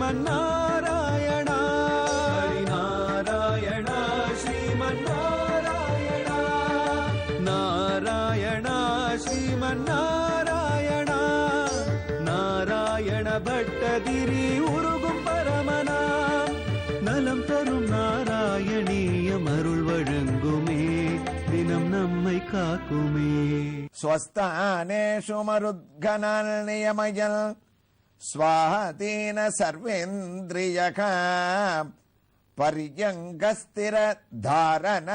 ஸ்ரீமன்னாராயணா நாராயணா ஸ்ரீமன்னாராயணா நாராயணா ஸ்ரீமன்னாராயணா நாராயண பட்டதிரி உருகும் பரமனா நலம் தரும் நாராயணீயம் அருள் வழங்குமே தினம் நம்மை காக்குமே. ஸ்வஸ்தானேஷு மருத்கணால் நியமயல் ஸ்வாதீன சர்வேந்திரியக பர்யங்கஸ்திர தாரண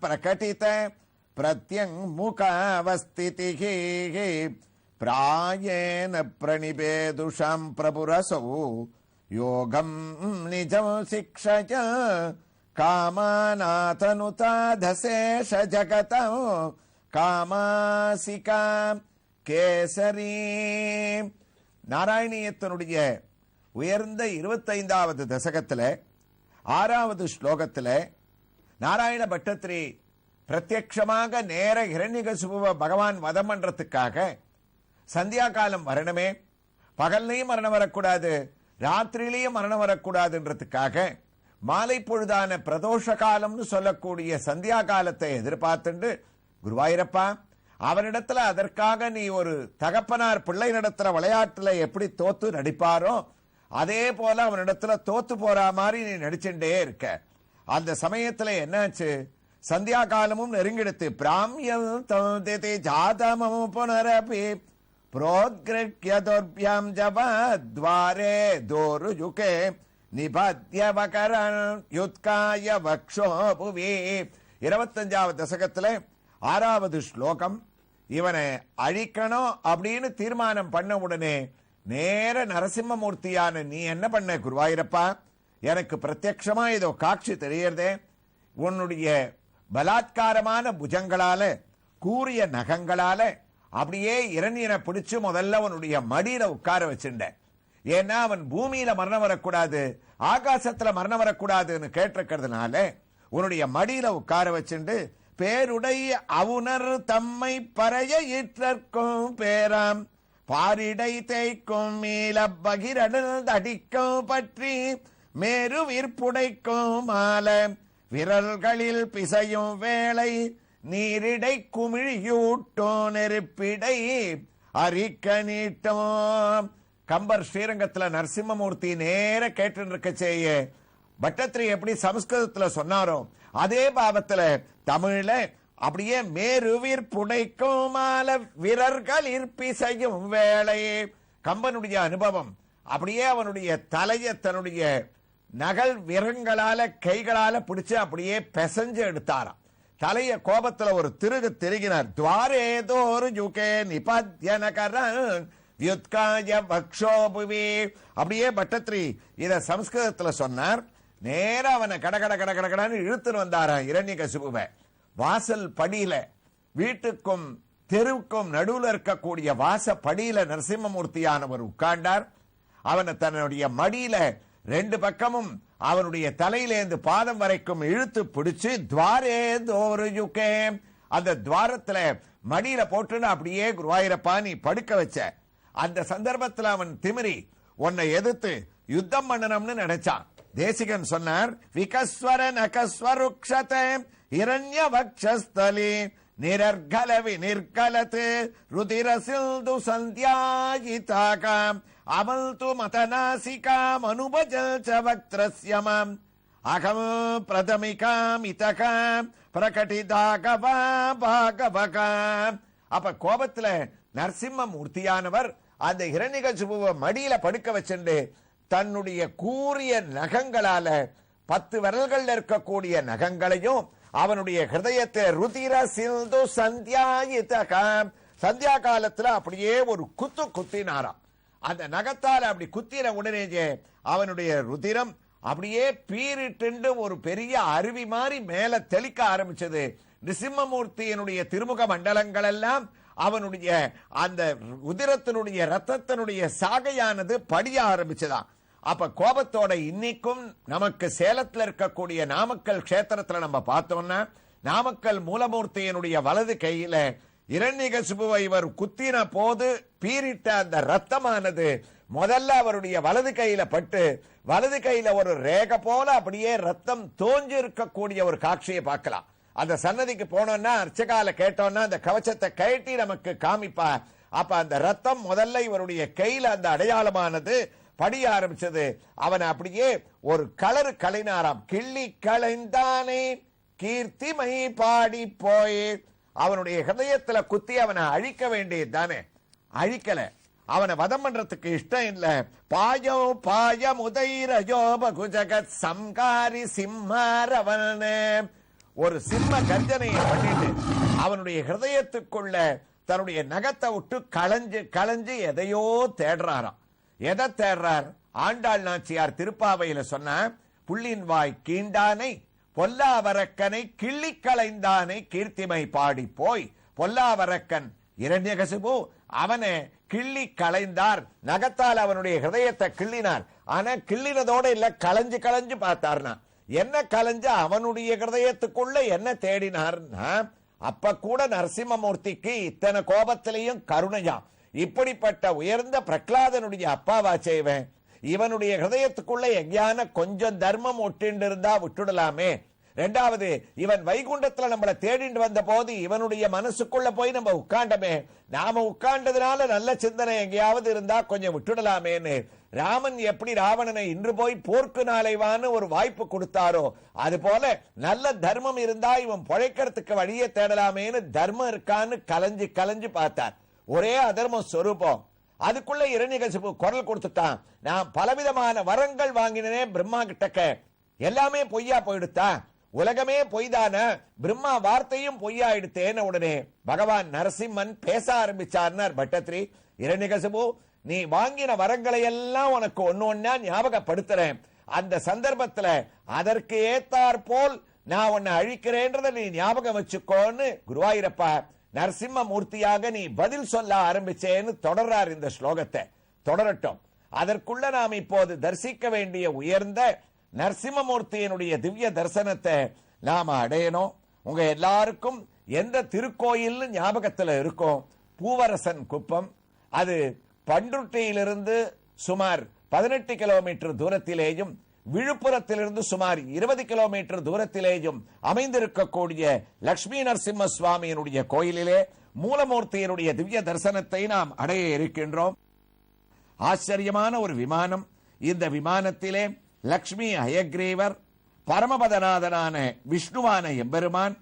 பிரகடித பிரத்யங்முகாவஸ்திதிஹி பிராயேன பிரணிபேதுஷாம் பிரபுரசௌ யோகம் நிஜம் சிக்ஷய காமாநாதனுதாதசேஷ ஜகதம் காமாசிகா கேசரி. நாராயணியத்தினுடைய உயர்ந்த 25வது தசகத்துல 6வது ஸ்லோகத்துல நாராயண பட்டத்திரி பிரத்யட்சமாக நேர ஹிரண்யகசிபுவ பகவான் வதம் பண்றதுக்காக சந்தியா காலம் வரணுமே, பகல்லையும் மரணம் வரக்கூடாது, ராத்திரியிலையும் மரணம் வரக்கூடாதுன்றதுக்காக மாலை பொழுதான பிரதோஷ காலம்னு சொல்லக்கூடிய சந்தியா காலத்தை எதிர்பார்த்துண்டு, குருவாயிரப்பா அவனிடத்துல அதற்காக நீ ஒரு தகப்பனார் பிள்ளை நடத்துற விளையாட்டுல எப்படி தோத்து நடிப்பாரோ அதே போல அவனிடத்துல தோத்து போற மாதிரி நீ நடிச்சுட்டே இருக்க. அந்த சமயத்துல என்னாச்சு, சந்தியா காலமும் நெருங்கிடுத்து. பிராமியம் தோதி ஜாதமம் புனரபி புரோத்கிருத்யதோர்பியாம் ஜவத்வாரே தோருஜுகே நிபத்யவகரன் யுத்காய வக்ஷோ புவி. 25வது தசகத்துல 6வது ஸ்லோகம். இவனை அழிக்கணும் அப்படின்னு தீர்மானம் பண்ண உடனே நேர நரசிம்மமூர்த்தியான நீ என்ன பண்ண குருவாயிரப்பா, எனக்கு பிரத்யட்சமா ஏதோ காட்சி தெரியறதே, உன்னுடைய பலாத்காரமான புஜங்களால கூறிய நகங்களால அப்படியே இரணியனை பிடிச்சு முதல்ல உன்னுடைய மடியில உட்கார வச்சுட்ட. ஏன்னா அவன் பூமியில மரணம் வரக்கூடாது, ஆகாசத்துல மரணம் வரக்கூடாதுன்னு கேட்டிருக்கிறதுனால உன்னுடைய மடியில உட்கார வச்சுண்டு பேருடைய அவுணர் தம்மை பறைய ஈற்றற்கும் பேராம் பாரிடை தேய்க்கும் மீள பகிரடல் அடிக்கும் பற்றி மேரு விற்புடைக்கும் மால விரல்களில் பிசையும் வேளை நீரிடை குமிழியூட்டோ நெருப்பிடை அரிக்க நீட்டும். கம்பர் ஸ்ரீரங்கத்துல நரசிம்மமூர்த்தி நேர கேட்டு இருக்க செய்ய பட்டத்திரி எப்படி சமஸ்கிருதத்துல சொன்னாரோ அதே பாவத்துல தமிழ்ல அப்படியே மேருவிர் புடைக்கும் மால விரல்களில் பிசையும் வேளை. கம்பனுடைய அனுபவம் அப்படியே அவனுடைய தலையை தன்னுடைய நகல் விரங்களால கைகளால பிடிச்சு அப்படியே பெசஞ்சு எடுத்தாராம். தலைய கோபத்துல ஒரு திருகு திருகினார். துவாரேதோரு யுகே நிபத்யனகரன் வியுத்காய வக்ஷோபுவி. அப்படியே பட்டத்திரி இத சமஸ்கிருதத்துல சொன்னார். நேர அவனை கடகட கடகடன்னு இழுத்துன்னு வந்தாராம் இரண்யகசிபுவை. வாசல் படியில வீட்டுக்கும் தெருவுக்கும் நடுவுல இருக்கக்கூடிய வாச படியில நரசிம்மமூர்த்தியானவர் உட்கார்ந்தார். அவனை தன்னுடைய மடியில 2 பக்கமும் அவனுடைய தலையிலேந்து பாதம் வரைக்கும் இழுத்து பிடிச்சு துவாரே தோரு யுகே அந்த துவாரத்துல மடியில போட்டுன்னு அப்படியே குருவாயிரப்பா நீ படுக்க வச்ச. அந்த சந்தர்ப்பத்தில் அவன் திமிரி உன்னை எதிர்த்து யுத்தம் பண்ணணும்னு நினைச்சான். தேசிகன் சொன்னார், விகஸ்வர நகஸ்வருக்ஷதே இரண்ய வக்ஷஸ்தலி நிரர்கல விநிர்கலத் ருதிர சிந்து சந்தியாயிதாகாம் அமல்து மதநாசிகாம் அனுபஜல் ச வக்த்ரஸ்யமாம் அகம் பிரதமிகாம் இதகாம் பிரகடிதாகவா பாகவகாம். அப்ப கோபத்துல நரசிம்ம மூர்த்தியானவர் அந்த ஹிரண்யகசிபுவை மடியில படுக்க வச்சுண்டு தன்னுடைய கூறிய நகங்களால 10 விரல்கள் இருக்கக்கூடிய நகங்களையும் அவனுடைய ஹிருதயத்தை ருதிர சிந்து சந்தியாயிதகாம் சந்தியா காலத்துல அப்படியே ஒரு குத்து குத்தினாராம். அந்த நகத்தால அப்படி குத்தின உடனே அவனுடைய ருதிரம் அப்படியே பீரிட்டு ஒரு பெரிய அருவி மாதிரி மேல தெளிக்க ஆரம்பிச்சது. நிருசிம்மமூர்த்தியினுடைய திருமுக மண்டலங்கள் எல்லாம் அவனுடைய அந்த உதிரத்தினுடைய ரத்தத்தினுடைய சாகையானது படிய ஆரம்பிச்சதான். அப்ப கோபத்தோட இன்னைக்கும் நமக்கு சேலத்துல இருக்கக்கூடிய நாமக்கல் கஷேத்திரத்துல நம்ம பார்த்தோம்னா நாமக்கல் மூலமூர்த்தியினுடைய வலது கையில இரண்யகசிபுவை இவர் குத்தின போது பீரிட்ட அந்த ரத்தமானது முதல்ல அவருடைய வலது கையில பட்டு வலது கையில ஒரு ரேகை போல அப்படியே ரத்தம் தோஞ்சு இருக்கக்கூடிய ஒரு காட்சியை பார்க்கலாம். அந்த சன்னதிக்கு போனோம்னா அர்ச்சகால கேட்டோம்னா அந்த கவச்சத்தை கழட்டி நமக்கு காமிப்பா. அப்ப அந்த ரத்தம் முதல்ல இவருடைய கையில அந்த அடையாளமானது படிய ஆரம்பிச்சது. அவன் அப்படியே ஒரு கலரு கலைஞராம். கிள்ளி கலைந்தானே கீர்த்திமை பாடி போய் அவனுடைய ஹிருதயத்துல குத்தி அவனை அழிக்க வேண்டியது தானே, அழிக்கல. அவனை வதம் பண்றதுக்கு இஷ்டம் இல்ல. பாயோ பாய முதயிரஜோபகுஜகத் சம்காரி சிம்மரவன ஒரு சிம்ம கர்ஜனையை பண்ணிட்டு அவனுடைய ஹிருதயத்துக்குள்ள தன்னுடைய நகத்தை விட்டு களைஞ்சு களைஞ்சு எதையோ தேடுறாராம். எதை தேடுறார்? ஆண்டாள் நாச்சியார் திருப்பாவையில சொன்ன புள்ளின் வாய் கீண்டானை பொல்லாவரக்கனை கிள்ளி களைந்தானை கீர்த்திமை பாடி போய். பொல்லாவரக்கன் இரண்யகசிபு அவனை கிள்ளி களைந்தார், நகத்தால் அவனுடைய ஹிருதயத்தை கிள்ளினார். ஆனா கிள்ளினதோட இல்ல, களைஞ்சு களைஞ்சு பார்த்தார்னா என்ன களைஞ்ச அவனுடைய ஹிருதயத்துக்குள்ள என்ன தேடினார்னா அப்ப கூட நரசிம்மமூர்த்திக்கு இத்தனை கோபத்திலையும் கருணையா. இப்படிப்பட்ட உயர்ந்த பிரகலாதனுடைய அப்பாவா செய்வேன், இவனுடைய ஹிருதயத்துக்குள்ள எங்கேயான கொஞ்சம் தர்மம் ஒட்டிண்டு இருந்தா விட்டுடலாமே. ரெண்டாவது, இவன் வைகுண்டத்துல நம்மளை தேடிண்டு வந்த போது இவனுடைய மனசுக்குள்ள போய் நம்ம உட்காண்டமே, நாம உட்காண்டதுனால நல்ல சிந்தனை எங்கேயாவது இருந்தா கொஞ்சம் விட்டுடலாமேன்னு ராமன் எப்படி ராவணனை இன்று போய் போர்க்கு நாளைவான்னு ஒரு வாய்ப்பு கொடுத்தாரோ அது போல நல்ல தர்மம் இருந்தா இவன் பொழைக்கிறதுக்கு வழியை தேடலாமேன்னு தர்மம் இருக்கான்னு கலைஞ்சு கலைஞ்சு பார்த்தார். ஒரே அதர்மம் சொரூபம். அதுக்குள்ள இரண்யகசிபு குரல் கொடுத்துட்டான், நான் பலவிதமான வரங்கள் வாங்கினே பிரம்மா கிட்டக்க, எல்லாமே பொய்யா போயிடுத்தா, உலகமே பொய்தான, பிரம்மா வார்த்தையும் பொய்யா எடுத்தேன. உடனே பகவான் நரசிம்மன் பேச ஆரம்பிச்சார்னார் பட்டத்ரி. இரண்யகசிபு, நீ வாங்கின வரங்களை எல்லாம் உனக்கு ஒன்னு ஒன்னா ஞாபகப்படுத்துறேன். அந்த சந்தர்ப்பத்துல அதற்கு ஏத்தாற் போல் நான் உன்னை அழிக்கிறேன்றத நீ ஞாபகம் வச்சுக்கோன்னு குருவாயூரப்பா நரசிம்ம மூர்த்தியாக நீ பதில் சொல்ல ஆரம்பிச்சேன்னு தொடர்றார் இந்த ஸ்லோகத்தை. தொடரட்டும். அதற்குள்ள நாம் இப்போது தரிசிக்க வேண்டிய உயர்ந்த நரசிம்மமூர்த்தியினுடைய திவ்ய தரிசனத்தை நாம அடையணும். உங்க எல்லாருக்கும் எந்த திருக்கோயில் ஞாபகத்துல இருக்கும்? பூவரசன் குப்பம். அது பண்ருட்டியிலிருந்து சுமார் 18 கிலோமீட்டர் தூரத்திலேயும் விழுப்புரத்திலிருந்து சுமார் 20 கிலோமீட்டர் தூரத்திலேயும் அமைந்திருக்கக்கூடிய லட்சுமி நரசிம்ம சுவாமியினுடைய கோயிலிலே மூலமூர்த்தியினுடைய திவ்ய தரிசனத்தை நாம் அடைய இருக்கின்றோம். ஆச்சரியமான ஒரு விமானம். இந்த விமானத்திலே லட்சுமி ஹயக்ரீவர், பரமபதநாதனான விஷ்ணுவான எம்பெருமான்,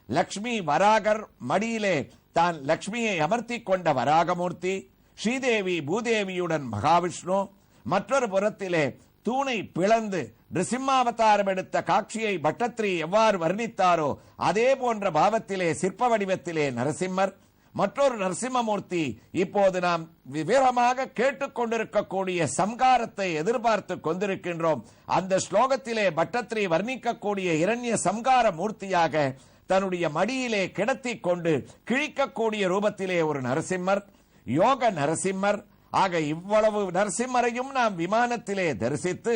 லட்சுமி வராகர் மடியிலே தான் லட்சுமியை அமர்த்தி கொண்ட வராகமூர்த்தி, ஸ்ரீதேவி பூதேவியுடன் மகாவிஷ்ணு, மற்றொரு புறத்திலே தூணை பிளந்து நிருசிம்மாவதாரம் எடுத்த காட்சியை பட்டத்ரி எவ்வாறு வர்ணித்தாரோ அதே போன்ற பாவத்திலே சிற்ப வடிவத்திலே நரசிம்மர், மற்றொரு நரசிம்மமூர்த்தி இப்போது நாம் விவரமாக கேட்டுக்கொண்டிருக்கக்கூடிய சம்காரத்தை எதிர்பார்த்து கொண்டிருக்கின்றோம். அந்த ஸ்லோகத்திலே பட்டத்ரி வர்ணிக்கக்கூடிய இரண்ய சம்கார மூர்த்தியாக தன்னுடைய மடியிலே கிடத்தி கொண்டு கிழிக்கக்கூடிய ரூபத்திலே ஒரு நரசிம்மர், யோக நரசிம்மர். ஆக இவ்வளவு நரசிம்மரையும் நாம் விமானத்திலே தரிசித்து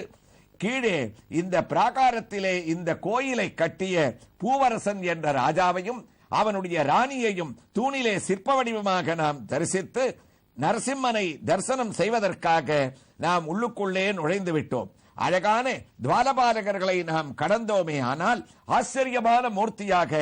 கீழே இந்த பிராகாரத்திலே இந்த கோயிலை கட்டிய பூவரசன் என்ற ராஜாவையும் அவனுடைய ராணியையும் தூணிலே சிற்ப வடிவமாக நாம் தரிசித்து நரசிம்மனை தரிசனம் செய்வதற்காக நாம் உள்ளுக்குள்ளே நுழைந்து விட்டோம். அழகான துவாரபாலகர்களை நாம் கடந்தோமே, ஆனால் ஆச்சரியமான மூர்த்தியாக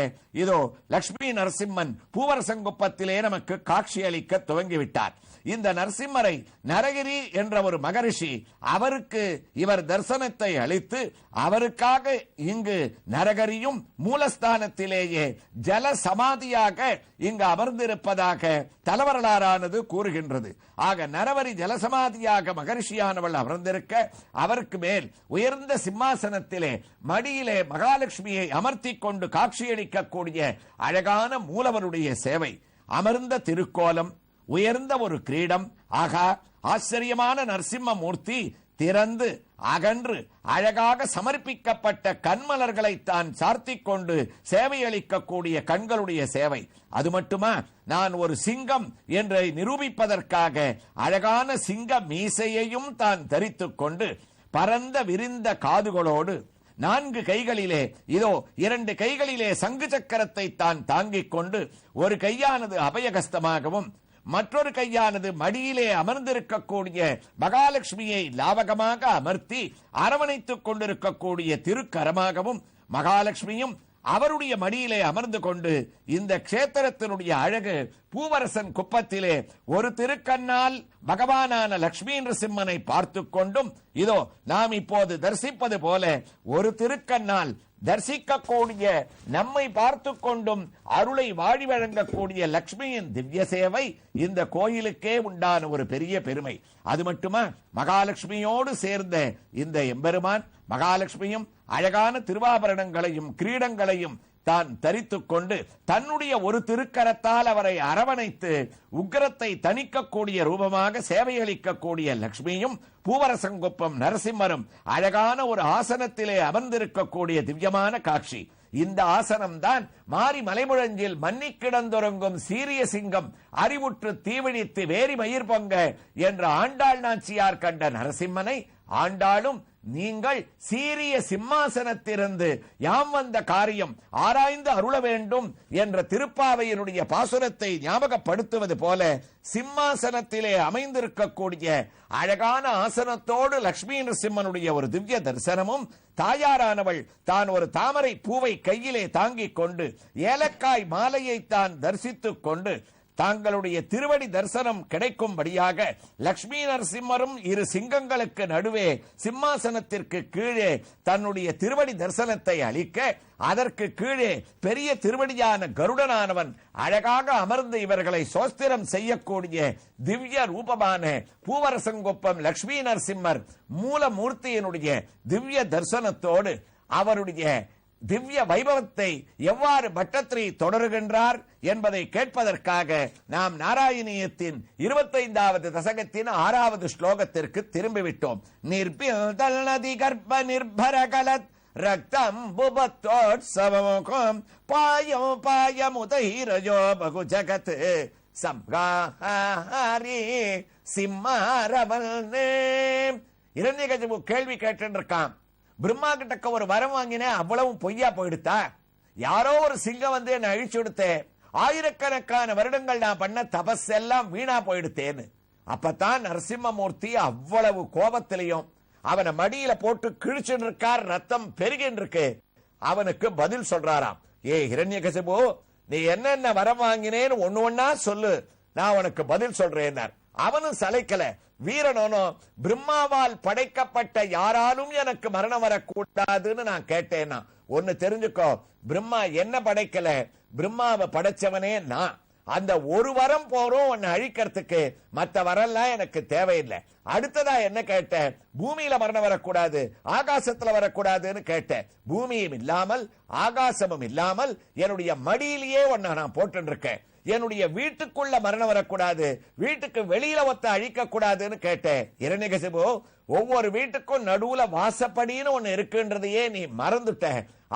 இதோ லட்சுமி நரசிம்மன் பூவரசங்குப்பத்திலே நமக்கு காட்சியளிக்க துவங்கிவிட்டார். இந்த நரசிம்மரை நரகிரி என்ற ஒரு மகரிஷி அவருக்கு இவர் தரிசனத்தை அளித்து அவருக்காக இங்கு நரகரியும் மூலஸ்தானத்திலேயே ஜல சமாதியாக இங்கு அமர்ந்திருப்பதாக தலவரலாறானது கூறுகின்றது. ஆக நரவரி ஜலசமாதியாக மகரிஷியானவள் அமர்ந்திருக்க அவருக்கு மேல் உயர்ந்த சிம்மாசனத்திலே மடியிலே மகாலட்சுமியை அமர்த்தி கொண்டு காட்சியளிக்கக்கூடிய அழகான மூலவருடைய சேவை, அமர்ந்த திருக்கோலம், உயர்ந்த ஒரு கிரீடம். ஆகா, ஆச்சரியமான நரசிம்ம மூர்த்தி திறந்து அகன்று அழகாக சமர்ப்பிக்கப்பட்ட கண்மலர்களை தான் சார்த்திக் கொண்டு சேவையளிக்கக்கூடிய கண்களுடைய சேவை. அது மட்டுமா, நான் ஒரு சிங்கம் என்று நிரூபிப்பதற்காக அழகான சிங்க மீசையையும் தான் தரித்துக் கொண்டு பரந்த விரிந்த காதுகளோடு 4 கைகளிலே இதோ 2 கைகளிலே சங்கு சக்கரத்தை தான் தாங்கிக் கொண்டு ஒரு கையானது அபயகஸ்தமாகவும் மற்றொரு கையானது மடியிலே அமர்ந்திருக்கக்கூடிய மகாலட்சுமியை லாவகமாக அமர்த்தி அரவணைத்துக் கொண்டிருக்கக்கூடிய திருக்கரமாகவும், மகாலட்சுமியும் அவருடைய மடியிலே அமர்ந்து கொண்டு இந்த கஷேத்திரத்தினுடைய அழகு பூவரசன் குப்பத்திலே ஒரு திருக்கண்ணால் பகவானான லட்சுமி நரசிம்மனை பார்த்து கொண்டும், இதோ நாம் இப்போது தரிசிப்பது போல ஒரு திருக்கண்ணால் தரிசிக்கக்கூடிய நம்மை பார்த்து கொண்டும் அருளை வாழி வழங்கக்கூடிய லட்சுமியின் திவ்ய சேவை இந்த கோயிலுக்கே உண்டான ஒரு பெரிய பெருமை. அது மட்டுமா, மகாலட்சுமியோடு சேர்ந்த இந்த எம்பெருமான் மகாலட்சுமியும் அழகான திருவாபரணங்களையும் கிரீடங்களையும் தான் தரித்துக் கொண்டு தன்னுடைய ஒரு திருக்கரத்தால் அவரை அரவணைத்து உக்கிரத்தை தணிக்கக்கூடிய ரூபமாக சேவையளிக்கக்கூடிய லட்சுமியும் பூவரசங்குப்பம் நரசிம்மரும் அழகான ஒரு ஆசனத்திலே அமர்ந்திருக்கக்கூடிய திவ்யமான காட்சி. இந்த ஆசனம் தான் மாறி மலைமுழஞ்சில் மன்னி கிடந்துறங்கும் சீரிய சிங்கம் அறிவுற்று தீவிழித்து வேரி மயிர் பொங்க என்ற ஆண்டாள் நாச்சியார் கண்ட நரசிம்மனை ஆண்டாளும் நீங்கள் சீரிய சிம்மாசனத்திலிருந்து யாம் வந்த காரியம் ஆராய்ந்து அருள வேண்டும் என்ற திருப்பாவையினுடைய பாசுரத்தை ஞாபகப்படுத்துவது போல சிம்மாசனத்திலே அமைந்திருக்கக்கூடிய அழகான ஆசனத்தோடு லட்சுமி நரசிம்மனுடைய ஒரு திவ்ய தரிசனமும், தாயாரானவள் தான் ஒரு தாமரை பூவை கையிலே தாங்கிக் கொண்டு ஏலக்காய் மாலையை தான் தரிசித்துக் கொண்டு தாங்களுடைய திருவடி தரிசனம் கிடைக்கும்படியாக லட்சுமி நரசிம்மரும் இரு சிங்கங்களுக்கு நடுவே சிம்மாசனத்திற்கு கீழே தன்னுடைய திருவடி தரிசனத்தை அளிக்க, அதற்கு கீழே பெரிய திருவடியான கருடனானவன் அழகாக அமர்ந்து இவர்களை சோஸ்திரம் செய்யக்கூடிய திவ்ய ரூபமான பூவரசங்குப்பம் லட்சுமி நரசிம்மர் மூலமூர்த்தியினுடைய திவ்ய தரிசனத்தோடு அவருடைய திவ்ய வைபவத்தை எவ்வாறு பட்டத்திரி தொடருகின்றார் என்பதை கேட்பதற்காக நாம் நாராயணியத்தின் 25வது தசகத்தின் 6வது ஸ்லோகத்திற்கு திரும்பிவிட்டோம். நிர்பிதல் நதி கர்ப்ப நிர்பரகலத் ரக்தம் புபத்தோத்சவமுகம் பாயம் பாயமுதைரஜோ பகு ஜகத் சம்ஹாரி சிம்மாரவல்னே. இரண்யகசிபு கேள்வி கேட்டிருக்கான், பிரம்மா கிட்ட ஒரு வரம் வாங்கினேன், அவ்வளவும் பொய்யா போயிடுத்தா? யாரோ ஒரு சிங்கம் வந்து என்ன அழிச்சு கொடுத்தே, ஆயிரக்கணக்கான வருடங்கள் நான் பண்ண தபஸ் எல்லாம் வீணா போயிடுத்தேன்னு. அப்பதான் நரசிம்மமூர்த்தி அவ்வளவு கோபத்திலையும் அவனை மடியில போட்டு கிழிச்சுட்டு இருக்கார், ரத்தம் பெருகின்னு இருக்கு. அவனுக்கு பதில் சொல்றாராம், ஏ ஹிரண்யகசிபு, நீ என்னென்ன வரம் வாங்கினேன்னு ஒண்ணு ஒன்னா சொல்லு, நான் உனக்கு பதில் சொல்றேன். அவனும் சளைக்கல, வீரனோனோ பிரம்மாவால் படைக்கப்பட்ட யாராலும் எனக்கு மரணம் வரக்கூடாதுன்னு நான் கேட்டேன்னா, ஒன்னு தெரிஞ்சுக்கோ, பிரம்மா என்ன படைக்கல, பிரம்மாவை படைச்சவனே நான். அந்த ஒரு வரம் போறோம் உன்னை அழிக்கிறதுக்கு, மற்ற வரலாம் எனக்கு தேவையில்லை. அடுத்ததா என்ன கேட்டேன், பூமியில மரணம் வரக்கூடாது, ஆகாசத்துல வரக்கூடாதுன்னு கேட்டேன். பூமியும் இல்லாமல் ஆகாசமும் இல்லாமல் என்னுடைய மடியிலேயே உன்னை நான் போட்டு இருக்கேன். என்னுடைய வீட்டுக்குள்ள மரணம் வரக்கூடாது, வீட்டுக்கு வெளியில ஒத்த அழிக்க கூடாதுன்னு கேட்டேன். இரண்யகசிபு, ஒவ்வொரு வீட்டுக்கும் நடுவுல வாசப்படின்னு ஒண்ணு இருக்குன்றதையே நீ மறந்துட்ட.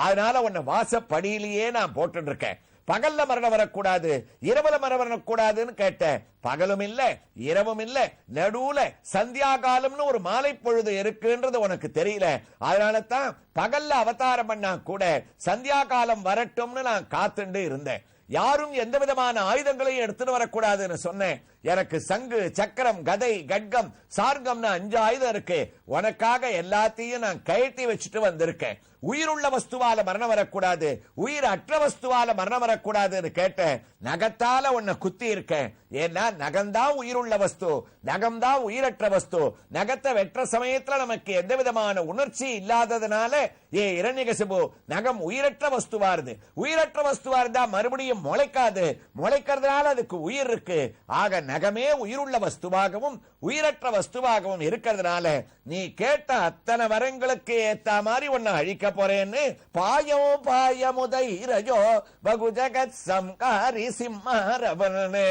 அதனால உன்னை வாசப்படியிலேயே நான் போட்டு இருக்கேன். பகல்ல மரணம் வரக்கூடாது, இரவுல மரணம் வரக்கூடாதுன்னு கேட்டேன். பகலும் இல்ல இரவும் இல்ல, நடுவுல சந்தியா காலம்னு ஒரு மாலை பொழுது இருக்குன்றது உனக்கு தெரியல. அதனால தான் பகல்ல அவதாரம் பண்ணா கூட சந்தியா காலம் வரட்டும்னு நான் காத்துண்டு இருந்தேன். யாரும் எந்த விதமான ஆயுதங்களையும் எடுத்துட்டு வரக்கூடாதுன்னு சொன்னேன். எனக்கு சங்கு சக்கரம் கதை கட்கம் சார்கம்னு 5 ஆயுதம் இருக்கு. உனக்காக எல்லாத்தையும் நான் கழட்டி வச்சுட்டு வந்திருக்கேன். உயிருள்ள வஸ்துவால மரணம் வரக்கூடாது, உயிர் அற்ற வஸ்துவால மரணம் வரக்கூடாதுன்னு கேட்டேன். நகத்தால உன்னை குத்தி இருக்கேன். ஏன்னா நகம்தான் உயிருள்ள வஸ்து, நகம்தான் உயிரற்ற வஸ்து. நகத்தை வெற்ற சமயத்துல நமக்கு எந்த விதமான உணர்ச்சி இல்லாததுனால ஏ இரண்யகசிபு, நகம் உயிரற்ற வஸ்துவா இருந்து, உயிரற்ற வஸ்துவா இருந்தா மறுபடியும் முளைக்காது, முளைக்கிறதுனால அதுக்கு உயிர் இருக்கு. ஆக நகமே உயிருள்ள வஸ்துவாகவும் உயிரற்ற வஸ்துவாகவும் இருக்கிறதுனால நீ கேட்ட அத்தனை வரங்களுக்கு ஏத்த மாதிரி உன்னை அழிக்க போறேன்னு பாயம் பாயமுதைரஜோ பகு ஜகத் சம்காரி சிம்மாரவனே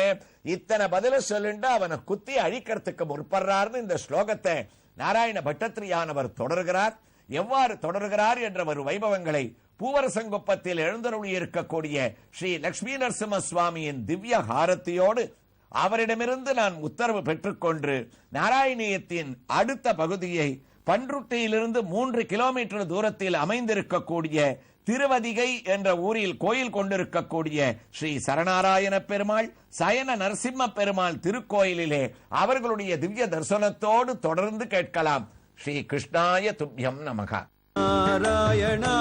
இத்தனை பதில சொல்லிட்டு அவனை குத்தி அழிக்கிறதுக்கு முற்படுறார்னு இந்த ஸ்லோகத்தை நாராயண பட்டத்திரியானவர் தொடர்கிறார். எவ்வாறு தொடர்கிறார் என்ற ஒரு வைபவங்களை பூவரசங்குப்பத்தில் எழுந்தருளி இருக்கக்கூடிய ஸ்ரீ லட்சுமி நரசிம்ம சுவாமியின் திவ்ய ஹாரத்தியோடு அவரிடமிருந்து நான் உத்தரவு பெற்றுக்கொண்டு நாராயணியத்தின் அடுத்த பகுதியை பன்ருட்டியிலிருந்து 3 கிலோமீட்டர் தூரத்தில் அமைந்திருக்கக்கூடிய திருவதிகை என்ற ஊரில் கோயில் கொண்டிருக்கக்கூடிய ஸ்ரீ சரணாராயண பெருமாள், சயன நரசிம்ம பெருமாள் திருக்கோயிலிலே அவர்களுடைய திவ்ய தரிசனத்தோடு தொடர்ந்து கேட்கலாம். ஸ்ரீ கிருஷ்ணாய துப்யம் நமக. நாராயணா